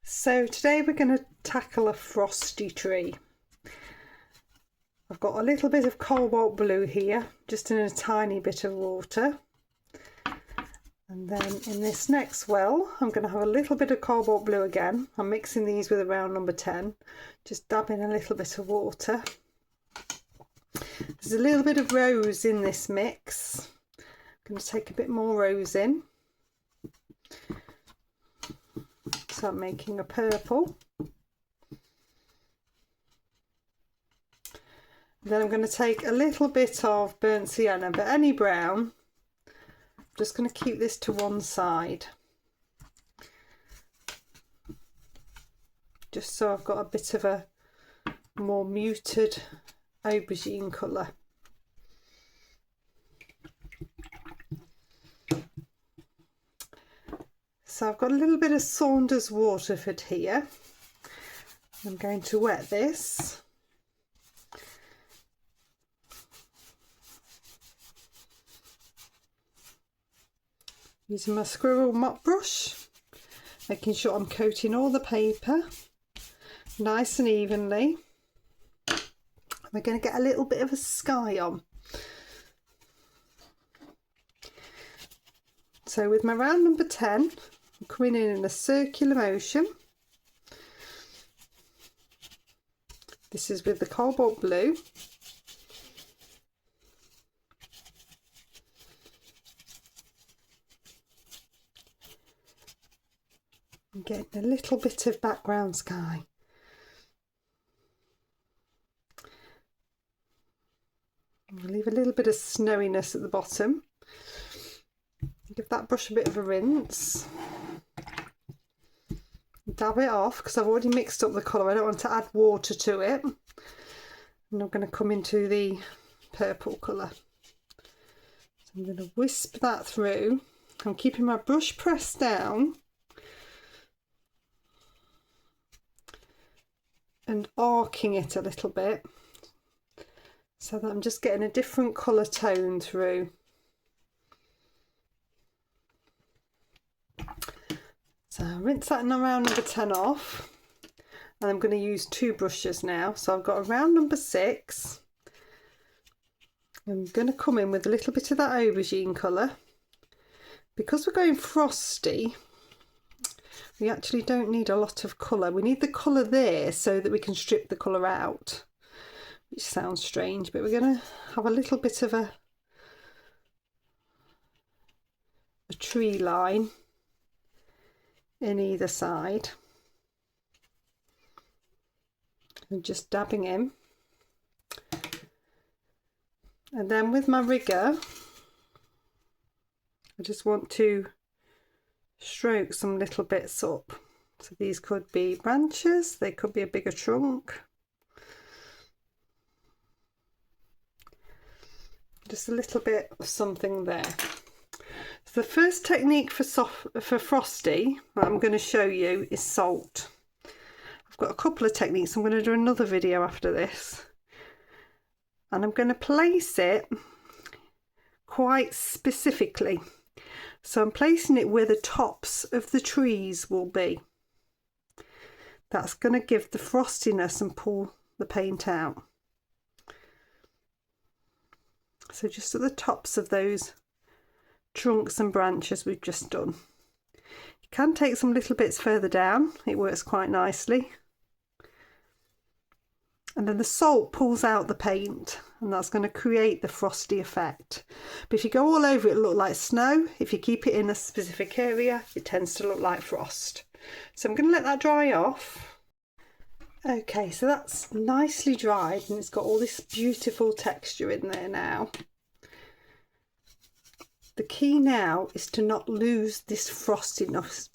So today we're going to tackle a frosty tree. I've got a little bit of cobalt blue here, just in a tiny bit of water. And then in this next well, I'm going to have a little bit of cobalt blue again. I'm mixing these with a round number 10, just dabbing a little bit of water. There's a little bit of rose in this mix. I'm going to take a bit more rose in. So I'm making a purple. Then I'm going to take a little bit of burnt sienna, but any brown. I'm just going to keep this to one side, just so I've got a bit of a more muted aubergine colour. So I've got a little bit of Saunders Waterford here. I'm going to wet this. Using my squirrel mop brush, making sure I'm coating all the paper nice and evenly. We're going to get a little bit of a sky on. So with my round number 10, I'm coming in a circular motion. This is with the cobalt blue. I'm getting a little bit of background sky. I'll leave a little bit of snowiness at the bottom. Give that brush a bit of a rinse. Dab it off because I've already mixed up the colour. I don't want to add water to it. And I'm going to come into the purple colour. So I'm going to wisp that through. I'm keeping my brush pressed down and arcing it a little bit so that I'm just getting a different colour tone through. So I'll rinse that in round number 10 off, and I'm going to use two brushes now. So I've got a round number 6. I'm going to come in with a little bit of that aubergine colour. Because we're going frosty, we actually don't need a lot of colour. We need the colour there so that we can strip the colour out, which sounds strange, but we're going to have a little bit of a tree line in either side, and just dabbing in. And then with my rigger, I just want to stroke some little bits up. So these could be branches, they could be a bigger trunk. Just a little bit of something there. So the first technique for frosty that I'm going to show you is salt. I've got a couple of techniques. I'm going to do another video after this. And I'm going to place it quite specifically. So I'm placing it where the tops of the trees will be. That's going to give the frostiness and pull the paint out. So just at the tops of those trunks and branches we've just done. You can take some little bits further down, it works quite nicely. And then the salt pulls out the paint, and that's going to create the frosty effect. But if you go all over it, it'll look like snow. If you keep it in a specific area, it tends to look like frost. So I'm going to let that dry off. Okay, so that's nicely dried and it's got all this beautiful texture in there now. The key now is to not lose this frostiness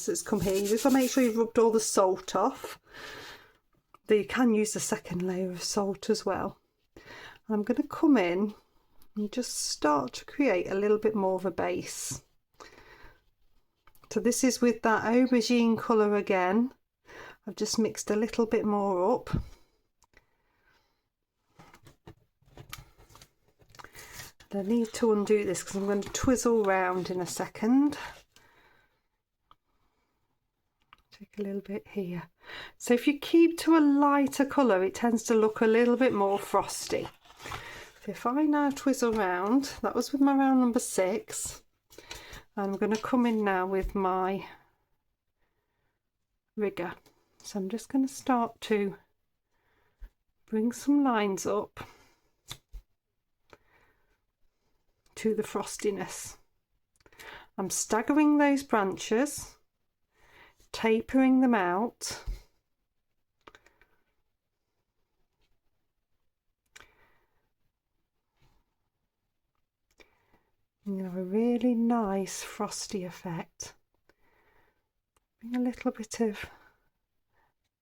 that's come here. You just want to make sure you've rubbed all the salt off. Though you can use a second layer of salt as well. I'm going to come in and just start to create a little bit more of a base. So this is with that aubergine colour again. I've just mixed a little bit more up. I need to undo this because I'm going to twizzle round in a second. Take a little bit here. So if you keep to a lighter colour, it tends to look a little bit more frosty. So if I now twizzle round, that was with my round number 6. I'm going to come in now with my rigger. So I'm just going to start to bring some lines up to the frostiness. I'm staggering those branches, tapering them out. You have a really nice frosty effect. Bring a little bit of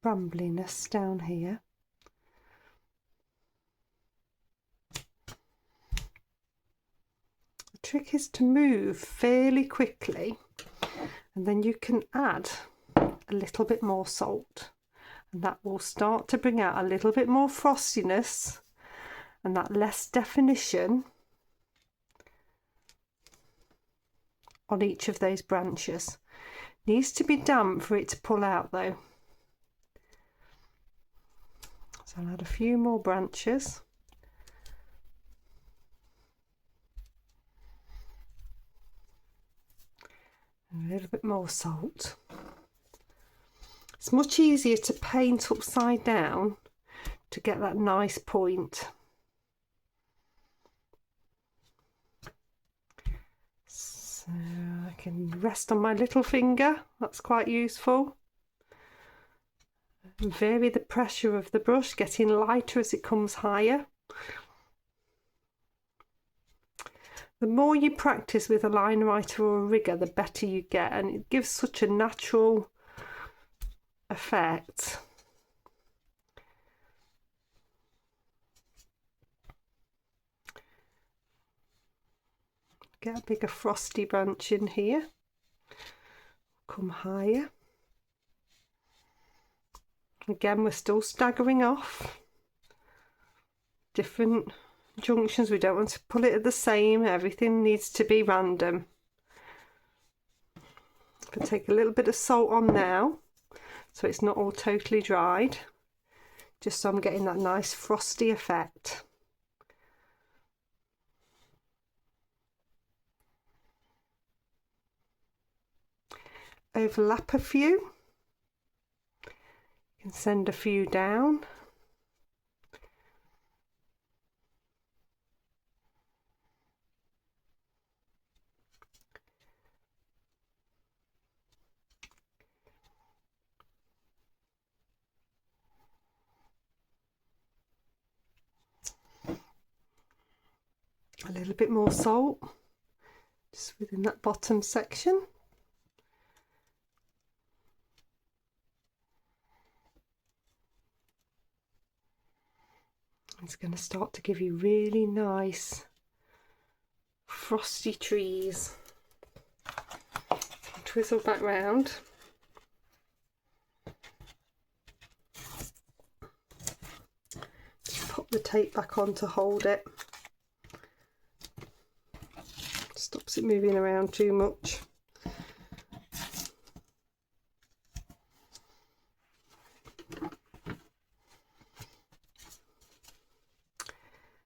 brambliness down here. The trick is to move fairly quickly, and then you can add a little bit more salt, and that will start to bring out a little bit more frostiness and that less definition on each of those branches. Needs to be damp for it to pull out though. So I'll add a few more branches. And a little bit more salt. It's much easier to paint upside down to get that nice point. So I can rest on my little finger, that's quite useful. And vary the pressure of the brush, getting lighter as it comes higher. The more you practice with a line writer or a rigger, the better you get, and it gives such a natural effect. Get a bigger frosty branch in here, come higher. Again, we're still staggering off different junctions. We don't want to pull it at the same, everything needs to be random. I'll take a little bit of salt on now so it's not all totally dried, just so I'm getting that nice frosty effect. Overlap a few, you can send a few down. A little bit more salt just within that bottom section. It's going to start to give you really nice frosty trees. Twizzle back round. Just pop the tape back on to hold it. Stops it moving around too much.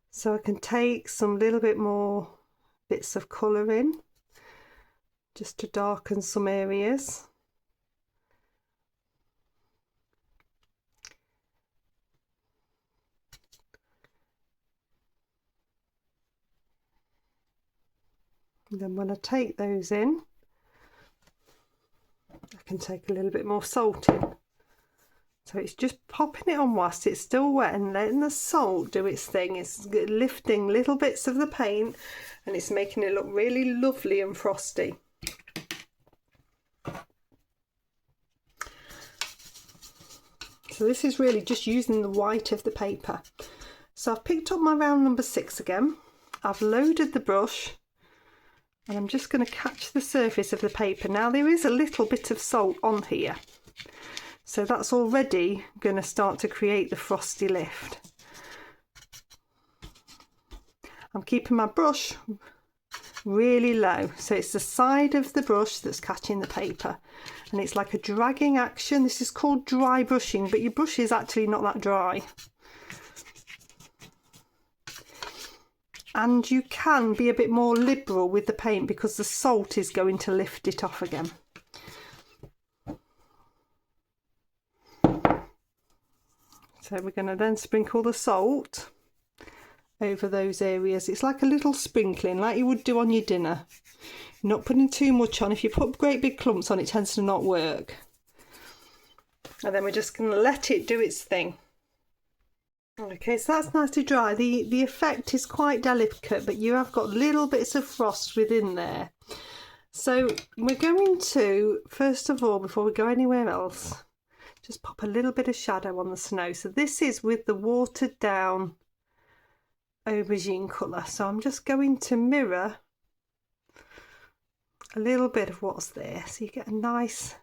So I can take some little bit more bits of colour in, just to darken some areas. And then when I take those in, I can take a little bit more salt in. So it's just popping it on whilst it's still wet and letting the salt do its thing. It's lifting little bits of the paint and it's making it look really lovely and frosty. So this is really just using the white of the paper. So I've picked up my round number 6 again. I've loaded the brush and I'm just going to catch the surface of the paper. Now there is a little bit of salt on here, so that's already going to start to create the frosty lift. I'm keeping my brush really low, so it's the side of the brush that's catching the paper, and it's like a dragging action. This is called dry brushing, but your brush is actually not that dry. And you can be a bit more liberal with the paint because the salt is going to lift it off again. So we're going to then sprinkle the salt over those areas. It's like a little sprinkling, like you would do on your dinner. You're not putting too much on. If you put great big clumps on, it tends to not work. And then we're just going to let it do its thing. Okay, so that's nicely dry. The effect is quite delicate, but you have got little bits of frost within there. So we're going to, first of all, before we go anywhere else, just pop a little bit of shadow on the snow. So this is with the watered down aubergine colour. So I'm just going to mirror a little bit of what's there. So you get a nice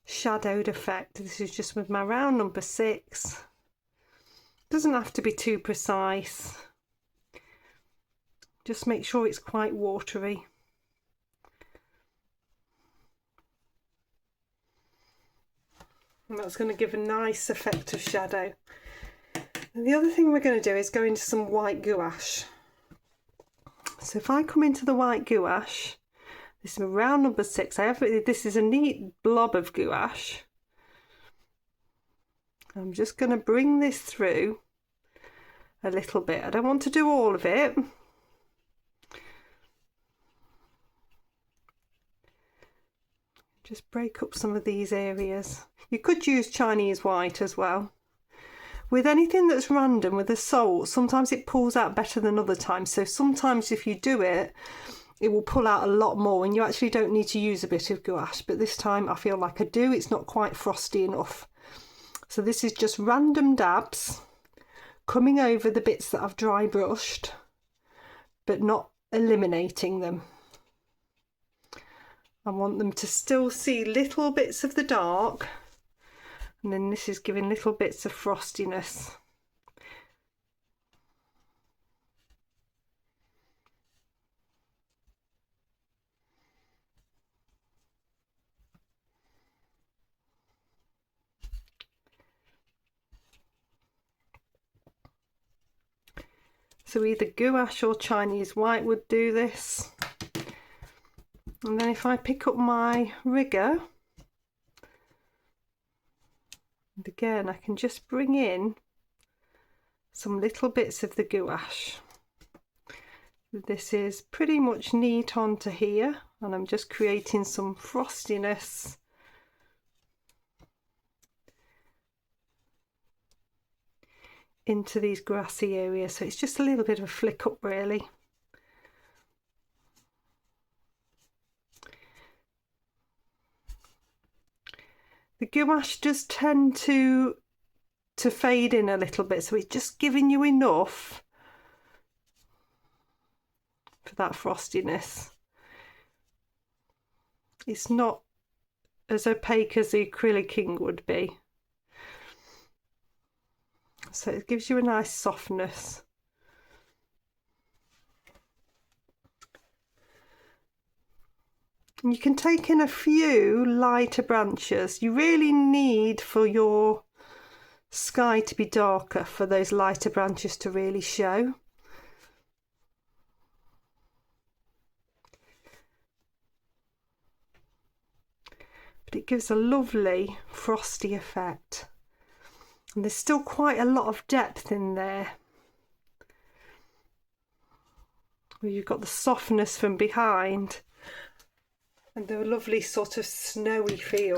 shadowed effect. This is just with my round number 6. Doesn't have to be too precise. Just make sure it's quite watery. And that's going to give a nice effect of shadow. And the other thing we're going to do is go into some white gouache. So if I come into the white gouache, this is round number 6. This is a neat blob of gouache. I'm just going to bring this through a little bit. I don't want to do all of it. Just break up some of these areas. You could use Chinese white as well. With anything that's random, with the salt, sometimes it pulls out better than other times. So sometimes if you do it, it will pull out a lot more and you actually don't need to use a bit of gouache. But this time I feel like I do. It's not quite frosty enough. So this is just random dabs coming over the bits that I've dry brushed, but not eliminating them. I want them to still see little bits of the dark, and then this is giving little bits of frostiness. So either gouache or Chinese white would do this. And then if I pick up my rigger, and again I can just bring in some little bits of the gouache. This is pretty much neat onto here, and I'm just creating some frostiness into these grassy areas. So it's just a little bit of a flick up really. The gouache does tend to fade in a little bit, so it's just giving you enough for that frostiness. It's not as opaque as the acrylic ink would be. So it gives you a nice softness. And you can take in a few lighter branches. You really need for your sky to be darker for those lighter branches to really show. But it gives a lovely frosty effect. And there's still quite a lot of depth in there. Where you've got the softness from behind and the lovely sort of snowy feel.